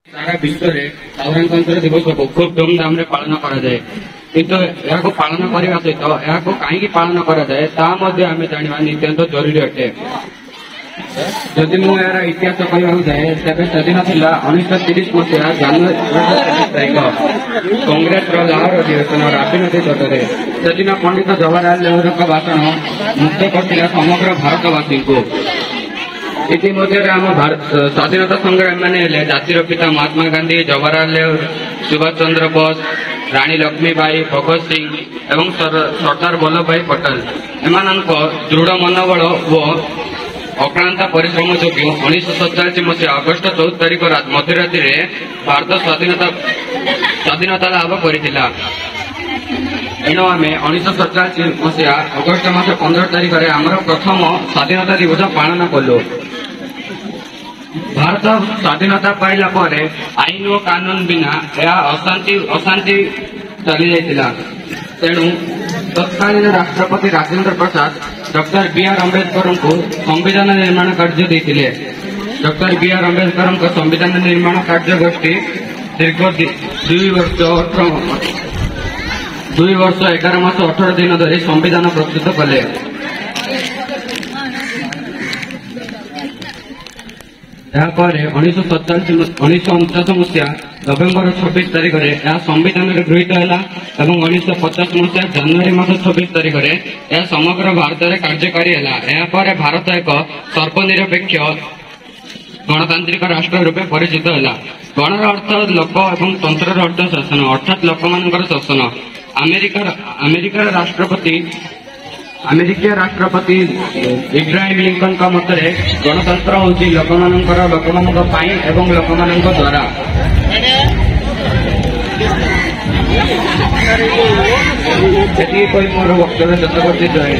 सारा विश्व में साधारणतंत्र दिवस को खूब धूमधाम रे पालन करा जाए किंतु यहाँ पालन करने सहित यहाँ कहीं पालन करा जाए आम जाना नितांत जरूरी अटे। जदि मुझे इतिहास कहवाक जाए तेज सेदिन थी 1930 मसीहा जानुरी 23 तारीख कांग्रेस लाहौर अधिवेशन राजनीति तटरे सेदिन पंडित जवाहरलाल नेहरू भाषण मुक्त कर समग्र भारतवासी को। इतिमध्य आम स्वाधीनता संग्रामी मैंने जातिर पिता महात्मा गांधी, जवाहरलाल नेहरू, सुभाष चंद्र बोस, रानी लक्ष्मीबाई, भगत सिंह एवं सरदार वल्लभ भाई पटेल एम दृढ़ मनोबल और अक्लांत परिश्रम जो 1947 मसीहा अगस्ट 14 तारीख मध्यराति भारत स्वाधीनता लाभ करथिला। एणु आम 1947 मसीहा अगस्ट मास 15 तारीख आमर प्रथम स्वाधीनता दिवस पालन कलु। भारत स्वाधीनता पाइला परे आईन और कानून बिना यह अशांति चली जाइतिला। तेणु तत्कालीन राष्ट्रपति राजेंद्र प्रसाद डॉक्टर बी.आर. अम्बेडकर को संविधान निर्माण कार्य देते। Doctor B R. अम्बेडकर संविधान निर्माण कार्य गोष्ठी दीर्घ 2 वर्ष 11 मास 18 दिन धरी संविधान प्रस्तुत कले। यापर 1949 मसीहा नवेम्बर 26 तारीख में संविधान गृहीत है और 1950 मसीहा जनवरी मास 26 तारीख में समग्र भारत में कार्यकारी है। यापर भारत एक सर्वनिरपेक्ष गणतांत्रिक राष्ट्र रूपे परिचित है। गणर अर्थ लोक और तंत्र अर्थ शासन अर्थात लोक मान शासन। अमेरिका राष्ट्रपति इब्राहिम लिंकन का मतरे गणतंत्र हूँ लोक द्वारा। मोर वक्तव्य शेष करती। जय हिंद।